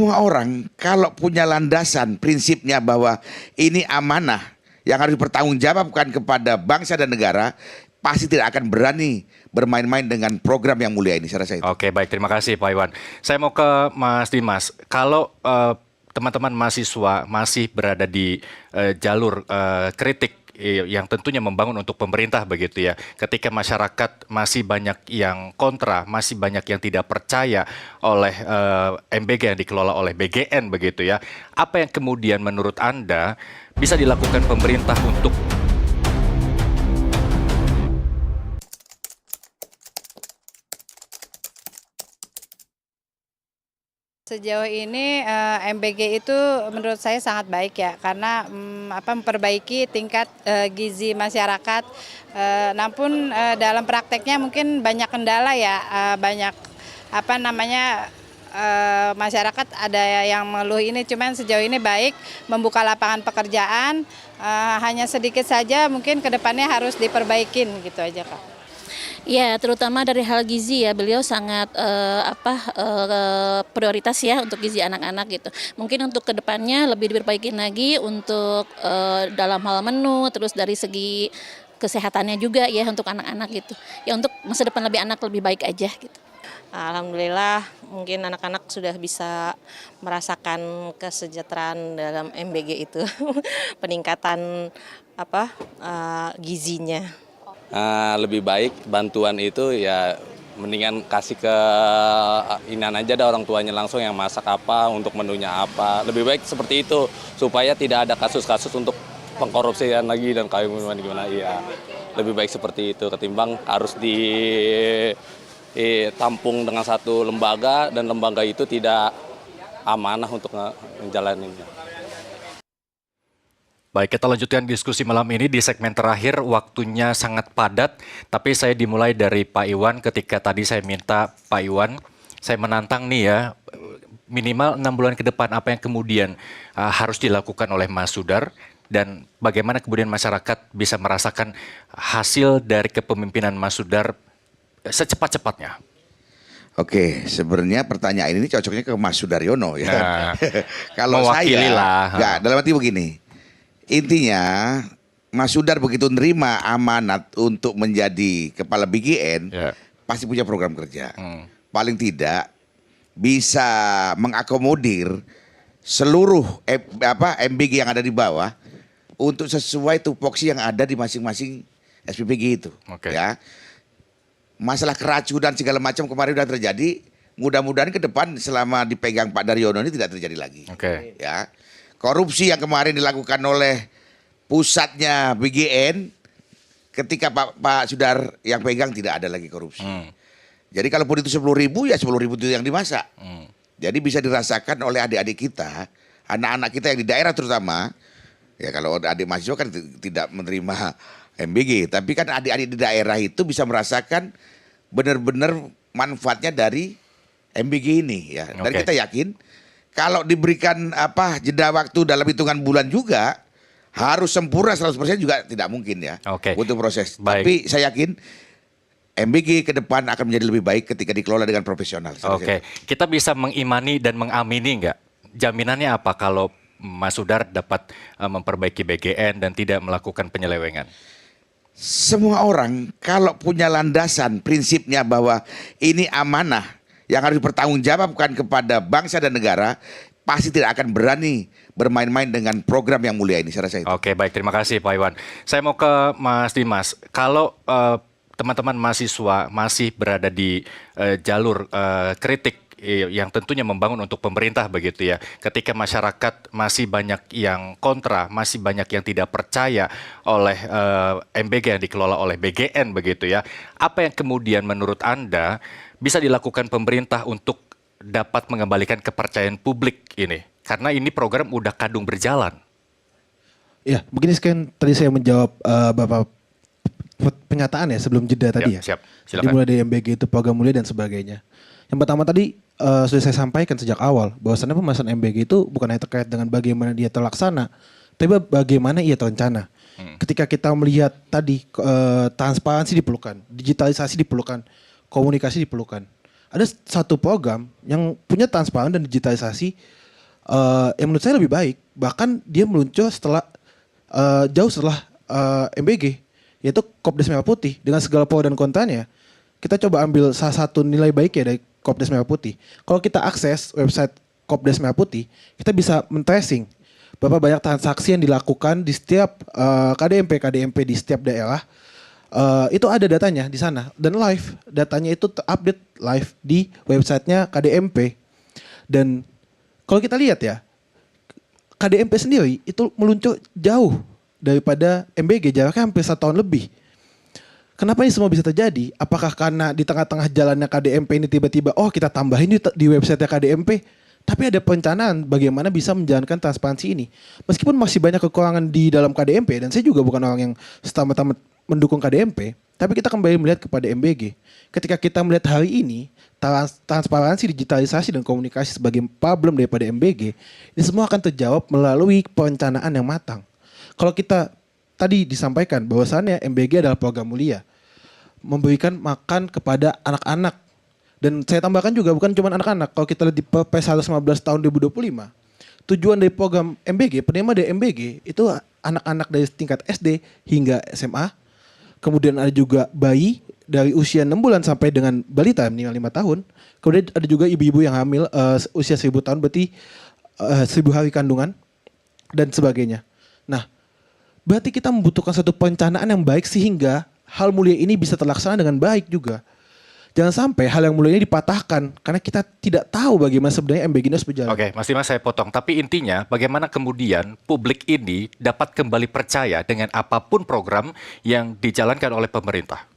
Semua orang kalau punya landasan prinsipnya bahwa ini amanah yang harus dipertanggungjawabkan kepada bangsa dan negara, pasti tidak akan berani bermain-main dengan program yang mulia ini. Saya rasa itu. Oke, baik, terima kasih Pak Iwan. Saya mau ke Mas Dimas. Kalau teman-teman mahasiswa masih berada di jalur kritik yang tentunya membangun untuk pemerintah begitu ya. Ketika masyarakat masih banyak yang kontra, masih banyak yang tidak percaya oleh MBG yang dikelola oleh BGN begitu ya. Apa yang kemudian menurut Anda bisa dilakukan pemerintah untuk Sejauh ini MBG itu menurut saya sangat baik ya karena memperbaiki tingkat gizi masyarakat. Namun dalam prakteknya mungkin banyak kendala ya, banyak masyarakat ada yang mengeluh ini. Cuman sejauh ini baik, membuka lapangan pekerjaan. Hanya sedikit saja mungkin kedepannya harus diperbaikin gitu aja Kak. Ya, terutama dari hal gizi ya, beliau sangat prioritas ya untuk gizi anak-anak gitu. Mungkin untuk kedepannya lebih diperbaikin lagi untuk dalam hal menu, terus dari segi kesehatannya juga ya untuk anak-anak gitu. Ya untuk masa depan lebih baik aja gitu. Alhamdulillah mungkin anak-anak sudah bisa merasakan kesejahteraan dalam MBG itu, peningkatan gizinya. Lebih baik bantuan itu ya mendingan kasih ke inan aja ada orang tuanya langsung yang masak apa, untuk menunya apa. Lebih baik seperti itu supaya tidak ada kasus-kasus untuk pengkorupsian lagi dan kayak gimana. Iya, lebih baik seperti itu ketimbang harus ditampung dengan satu lembaga dan lembaga itu tidak amanah untuk menjalaninya. Baik, kita lanjutkan diskusi malam ini di segmen terakhir. Waktunya sangat padat, tapi saya dimulai dari Pak Iwan. Ketika tadi saya minta Pak Iwan, saya menantang nih ya, minimal 6 bulan ke depan apa yang kemudian harus dilakukan oleh Mas Sudar dan bagaimana kemudian masyarakat bisa merasakan hasil dari kepemimpinan Mas Sudar secepat-cepatnya. Oke, sebenarnya pertanyaan ini cocoknya ke Mas Sudaryono ya. Nah, Kalau mewakili saya, lah. enggak, dalam arti begini. Intinya Mas Sudar begitu nerima amanat untuk menjadi kepala BGN, pasti punya program kerja. Paling tidak bisa mengakomodir seluruh MBG yang ada di bawah untuk sesuai tupoksi yang ada di masing-masing SPPG itu. Ya. Masalah keracunan segala macam kemarin sudah terjadi. Mudah-mudahan ke depan selama dipegang Pak Daryono ini tidak terjadi lagi. Ya. Korupsi yang kemarin dilakukan oleh pusatnya BGN, ketika Pak Sudar yang pegang tidak ada lagi korupsi. Jadi kalaupun itu 10.000 ya 10.000 itu yang dimasak. Jadi bisa dirasakan oleh adik-adik kita, anak-anak kita yang di daerah terutama. Ya kalau adik mahasiswa kan tidak menerima MBG, tapi kan adik-adik di daerah itu bisa merasakan benar-benar manfaatnya dari MBG ini ya. Dan kita yakin kalau diberikan jeda waktu dalam hitungan bulan juga harus sempurna 100% juga tidak mungkin ya. Butuh proses. Baik. Tapi saya yakin MBG ke depan akan menjadi lebih baik ketika dikelola dengan profesional. Kita bisa mengimani dan mengamini nggak? Jaminannya apa kalau Mas Sudar dapat memperbaiki BGN dan tidak melakukan penyelewengan? Semua orang kalau punya landasan prinsipnya bahwa ini amanah yang harus dipertanggungjawabkan kepada bangsa dan negara, pasti tidak akan berani bermain-main dengan program yang mulia ini. Saya rasa itu. Oke, baik, terima kasih Pak Iwan. Saya mau ke Mas Dimas. Kalau teman-teman mahasiswa masih berada di jalur kritik yang tentunya membangun untuk pemerintah begitu ya. Ketika masyarakat masih banyak yang kontra, masih banyak yang tidak percaya oleh MBG yang dikelola oleh BGN begitu ya. Apa yang kemudian menurut Anda bisa dilakukan pemerintah untuk dapat mengembalikan kepercayaan publik ini? Karena ini program udah kadung berjalan. Ya, begini sekian tadi saya menjawab Bapak pernyataan ya sebelum jeda tadi ya. Siap, silakan. Dimulai dari MBG itu program mulia dan sebagainya. Yang pertama tadi sudah saya sampaikan sejak awal bahwasannya pembahasan MBG itu bukan hanya terkait dengan bagaimana dia terlaksana, tapi bagaimana ia terencana. Ketika kita melihat tadi transparansi diperlukan, digitalisasi diperlukan, komunikasi diperlukan. ada satu program yang punya transparan dan digitalisasi yang menurut saya lebih baik. Bahkan dia meluncur jauh setelah MBG, yaitu Kopdes Merah Putih dengan segala pro dan kontranya. Kita coba ambil salah satu nilai baik ya dari Kopdes Merah Putih. Kalau kita akses website Kopdes Merah Putih, kita bisa men-tracing berapa banyak transaksi yang dilakukan di setiap KDMP di setiap daerah. Itu ada datanya di sana dan live, datanya itu terupdate live di websitenya KDMP. Dan kalau kita lihat ya, KDMP sendiri itu meluncur jauh daripada MBG, jaraknya hampir 1 tahun lebih. Kenapa ini semua bisa terjadi? Apakah karena di tengah-tengah jalannya KDMP ini tiba-tiba, kita tambahin di website KDMP, tapi ada perencanaan bagaimana bisa menjalankan transparansi ini. Meskipun masih banyak kekurangan di dalam KDMP, dan saya juga bukan orang yang setama-tama mendukung KDMP, tapi kita kembali melihat kepada MBG. Ketika kita melihat hari ini, transparansi, digitalisasi, dan komunikasi sebagai problem daripada MBG, ini semua akan terjawab melalui perencanaan yang matang. Kalau kita tadi disampaikan bahwasannya MBG adalah program mulia, memberikan makan kepada anak-anak. Dan saya tambahkan juga bukan cuma anak-anak. Kalau kita lihat di Perpres 115 tahun 2025, tujuan dari program MBG, penerima dari MBG itu anak-anak dari tingkat SD hingga SMA. Kemudian ada juga bayi dari usia 6 bulan sampai dengan balita minimal 5 tahun. Kemudian ada juga ibu-ibu yang hamil usia 1000 tahun, berarti 1000 hari kandungan dan sebagainya. Nah, berarti kita membutuhkan satu perencanaan yang baik sehingga hal mulia ini bisa terlaksana dengan baik juga. Jangan sampai hal yang mulia ini dipatahkan karena kita tidak tahu bagaimana sebenarnya MBG ini harus berjalan. Oke, Mas Dimas saya potong. Tapi intinya bagaimana kemudian publik ini dapat kembali percaya dengan apapun program yang dijalankan oleh pemerintah?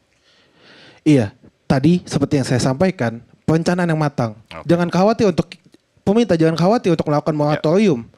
Iya, tadi seperti yang saya sampaikan, perencanaan yang matang. Jangan khawatir untuk pemerintah, jangan khawatir untuk melakukan moratorium.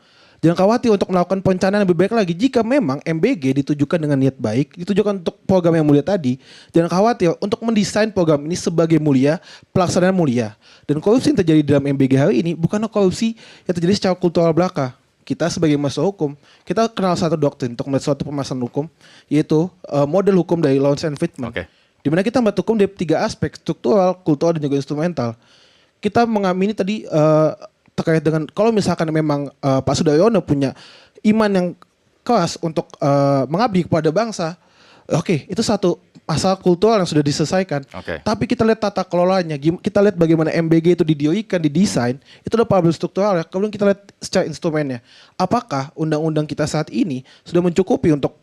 Jangan khawatir untuk melakukan perencanaan yang lebih baik lagi. Jika memang MBG ditujukan dengan niat baik, ditujukan untuk program yang mulia tadi, jangan khawatir untuk mendesain program ini sebagai mulia, pelaksanaan mulia. Dan korupsi yang terjadi dalam MBG hari ini bukanlah korupsi yang terjadi secara kultural belaka. Kita sebagai mahasiswa hukum, kita kenal satu doktrin untuk melihat suatu permasalahan hukum, yaitu model hukum dari Lawrence and Friedman. Di mana kita melihat hukum dari 3 aspek, struktural, kultural, dan juga instrumental. Kita mengamini tadi terkait dengan kalau misalkan memang Pak Sudaryono punya iman yang keras untuk mengabdi kepada bangsa, itu satu masalah kultural yang sudah diselesaikan. Tapi kita lihat tata kelolanya, kita lihat bagaimana MBG itu didirikan, didesain, itu adalah problem struktural ya. Kemudian kita lihat secara instrumennya, apakah undang-undang kita saat ini sudah mencukupi untuk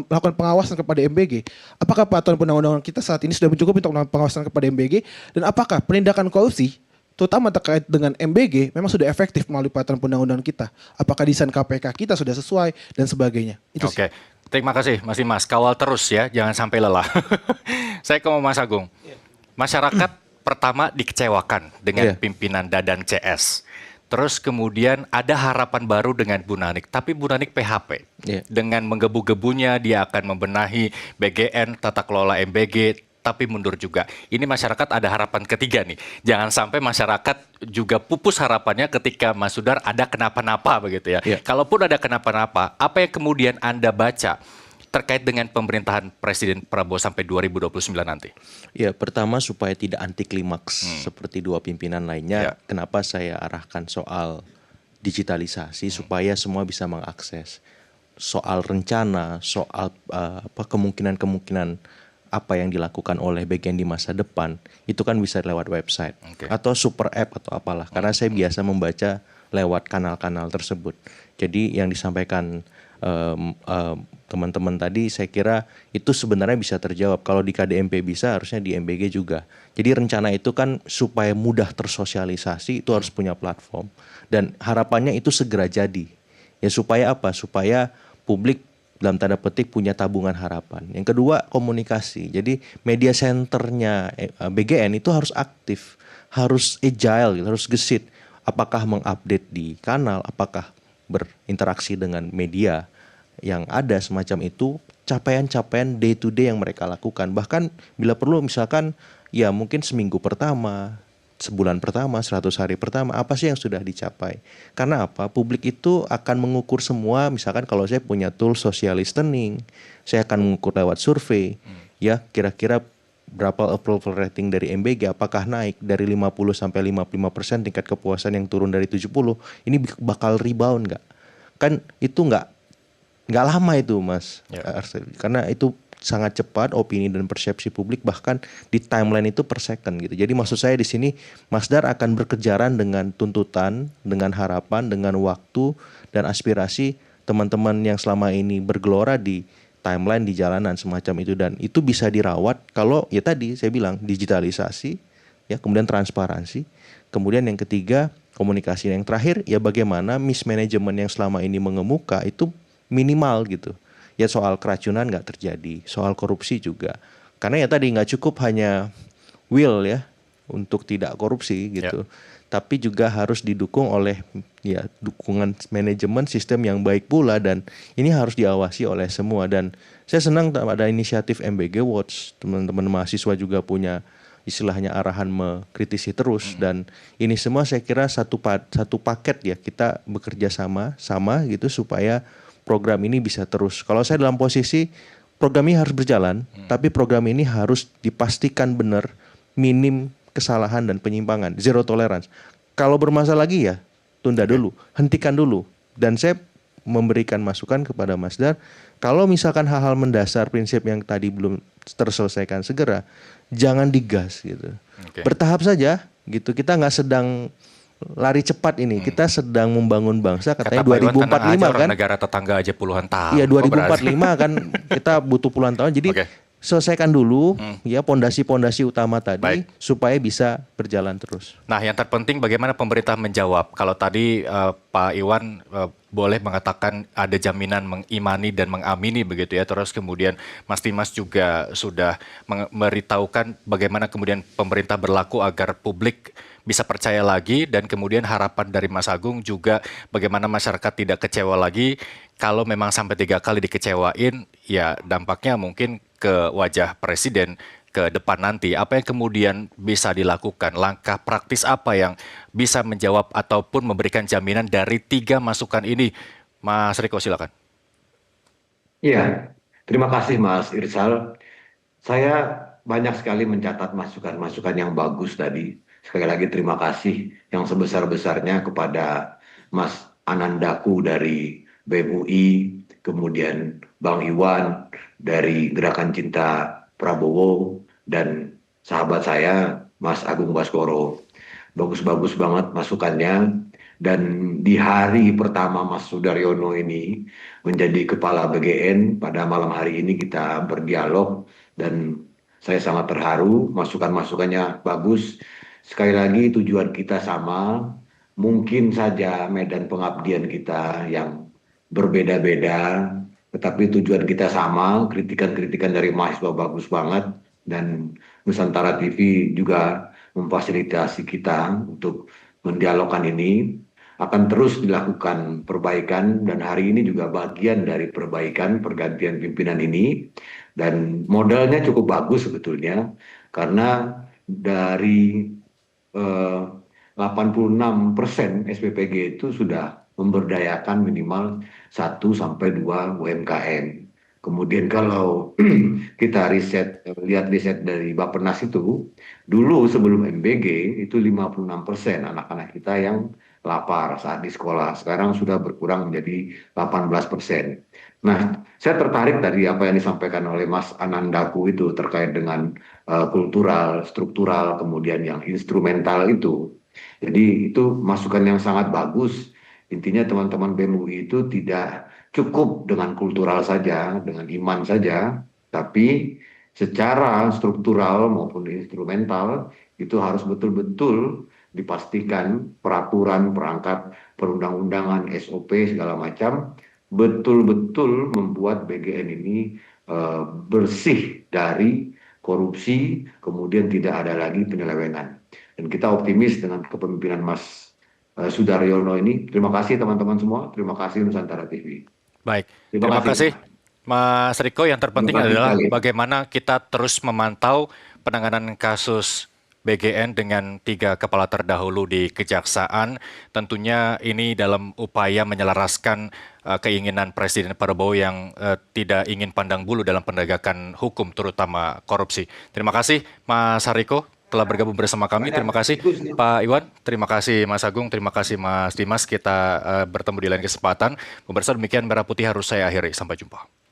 melakukan pengawasan kepada MBG? Apakah peraturan undang-undang kita saat ini sudah mencukupi untuk melakukan pengawasan kepada MBG? Dan apakah penindakan korupsi terutama terkait dengan MBG memang sudah efektif melalui peraturan undang-undang kita? Apakah desain KPK kita sudah sesuai dan sebagainya? Itu sih. Terima kasih Mas Dimas. Kawal terus ya, jangan sampai lelah. Saya ke Mas Agung. Masyarakat pertama dikecewakan dengan pimpinan Dadan CS. Terus kemudian ada harapan baru dengan Bu Nanik, tapi Bu Nanik PHP. Dengan menggebu-gebunya dia akan membenahi BGN, tata kelola MBG, tapi mundur juga. Ini masyarakat ada harapan ketiga nih. Jangan sampai masyarakat juga pupus harapannya ketika Mas Sudar ada kenapa-napa begitu ya. Kalaupun ada kenapa-napa, apa yang kemudian Anda baca terkait dengan pemerintahan Presiden Prabowo sampai 2029 nanti? Ya, pertama supaya tidak anti klimaks seperti 2 pimpinan lainnya. Kenapa saya arahkan soal digitalisasi supaya semua bisa mengakses. Soal rencana, soal kemungkinan-kemungkinan apa yang dilakukan oleh bagian di masa depan, itu kan bisa lewat website atau super app atau apalah. Karena saya biasa membaca lewat kanal-kanal tersebut. Jadi yang disampaikan teman-teman tadi, saya kira itu sebenarnya bisa terjawab. Kalau di KDMP bisa, harusnya di MBG juga. Jadi rencana itu kan supaya mudah tersosialisasi, itu harus punya platform. Dan harapannya itu segera jadi. Ya supaya apa? Supaya publik dalam tanda petik punya tabungan harapan. Yang kedua, komunikasi. Jadi media centernya BGN itu harus aktif, harus agile, harus gesit. Apakah mengupdate di kanal, apakah berinteraksi dengan media yang ada semacam itu, capaian-capaian day to day yang mereka lakukan. Bahkan bila perlu misalkan ya mungkin seminggu pertama, sebulan pertama, 100 hari pertama, apa sih yang sudah dicapai? Karena apa? Publik itu akan mengukur semua, misalkan kalau saya punya tool social listening, saya akan mengukur lewat survei, ya kira-kira berapa approval rating dari MBG, apakah naik dari 50 sampai 55% tingkat kepuasan yang turun dari 70, ini bakal rebound nggak? Kan itu nggak lama itu Mas Arsel, karena itu sangat cepat opini dan persepsi publik, bahkan di timeline itu per second gitu. Jadi maksud saya di sini Masdar akan berkejaran dengan tuntutan, dengan harapan, dengan waktu dan aspirasi teman-teman yang selama ini bergelora di timeline, di jalanan semacam itu, dan itu bisa dirawat kalau ya tadi saya bilang digitalisasi, ya, kemudian transparansi, kemudian yang ketiga komunikasi, yang terakhir ya bagaimana mismanagement yang selama ini mengemuka itu minimal gitu. Ya soal keracunan nggak terjadi, soal korupsi juga. Karena ya tadi nggak cukup hanya will ya untuk tidak korupsi gitu. Tapi juga harus didukung oleh ya dukungan manajemen sistem yang baik pula, dan ini harus diawasi oleh semua. Dan saya senang ada inisiatif MBG Watch, teman-teman mahasiswa juga punya istilahnya arahan mengkritisi terus, dan ini semua saya kira satu paket ya, kita bekerja sama gitu supaya program ini bisa terus. Kalau saya dalam posisi program ini harus berjalan, tapi program ini harus dipastikan benar, minim kesalahan dan penyimpangan, zero tolerance. Kalau bermasalah lagi ya tunda dulu, hentikan dulu. Dan saya memberikan masukan kepada Masdar, kalau misalkan hal-hal mendasar prinsip yang tadi belum terselesaikan segera, jangan digas gitu. Bertahap saja gitu. Kita nggak sedang lari cepat ini, kita sedang membangun bangsa. Katanya 2045 kan, negara tetangga aja puluhan tahun. Iya 2045 kan kita butuh puluhan tahun. Jadi selesaikan dulu ya pondasi-pondasi utama tadi supaya bisa berjalan terus. Nah, yang terpenting bagaimana pemerintah menjawab. Kalau tadi Pak Iwan boleh mengatakan ada jaminan mengimani dan mengamini begitu ya. Terus kemudian Mas Dimas juga sudah memberitahukan bagaimana kemudian pemerintah berlaku agar publik bisa percaya lagi, dan kemudian harapan dari Mas Agung juga bagaimana masyarakat tidak kecewa lagi. Kalau memang sampai 3 kali dikecewain, ya dampaknya mungkin ke wajah presiden ke depan nanti. Apa yang kemudian bisa dilakukan? Langkah praktis apa yang bisa menjawab ataupun memberikan jaminan dari 3 masukan ini? Mas Riko, silakan. Iya, terima kasih Mas Irsal. Saya banyak sekali mencatat masukan-masukan yang bagus tadi. Sekali lagi terima kasih yang sebesar-besarnya kepada Mas Anandaku dari BEM UI, kemudian Bang Iwan dari Gerakan Cinta Prabowo, dan sahabat saya Mas Agung Baskoro. Bagus-bagus banget masukannya. Dan di hari pertama Mas Sudaryono ini menjadi Kepala BGN, pada malam hari ini kita berdialog, dan saya sangat terharu, masukan-masukannya bagus. Sekali lagi tujuan kita sama, mungkin saja medan pengabdian kita yang berbeda-beda, tetapi tujuan kita sama, kritikan-kritikan dari mahasiswa bagus banget, dan Nusantara TV juga memfasilitasi kita untuk mendialogkan ini. Akan terus dilakukan perbaikan, dan hari ini juga bagian dari perbaikan pergantian pimpinan ini, dan modelnya cukup bagus sebetulnya, karena dari 86% SPPG itu sudah memberdayakan minimal 1-2 UMKM. Kemudian kalau kita lihat riset dari Bappenas itu, dulu sebelum MBG itu 56% anak-anak kita yang lapar saat di sekolah. Sekarang sudah berkurang menjadi 18%. Nah, saya tertarik dari apa yang disampaikan oleh Mas Anandaku itu terkait dengan kultural, struktural, kemudian yang instrumental itu. Jadi itu masukan yang sangat bagus. Intinya teman-teman BEM UI itu tidak cukup dengan kultural saja, dengan iman saja, tapi secara struktural maupun instrumental itu harus betul-betul dipastikan peraturan, perangkat, perundang-undangan, SOP segala macam betul-betul membuat BGN ini bersih dari korupsi, kemudian tidak ada lagi penyelewengan. Dan kita optimis dengan kepemimpinan Mas Sudaryono ini. Terima kasih teman-teman semua, terima kasih Nusantara TV. Baik, terima kasih Mas Riko. Yang terpenting adalah bagaimana kita terus memantau penanganan kasus BGN dengan 3 kepala terdahulu di Kejaksaan. Tentunya ini dalam upaya menyelaraskan keinginan Presiden Prabowo yang tidak ingin pandang bulu dalam penegakan hukum, terutama korupsi. Terima kasih Mas Hariko telah bergabung bersama kami. Terima kasih Pak Iwan, terima kasih Mas Agung, terima kasih Mas Dimas. Kita bertemu di lain kesempatan. Pemirsa, demikian Merah Putih harus saya akhiri. Sampai jumpa.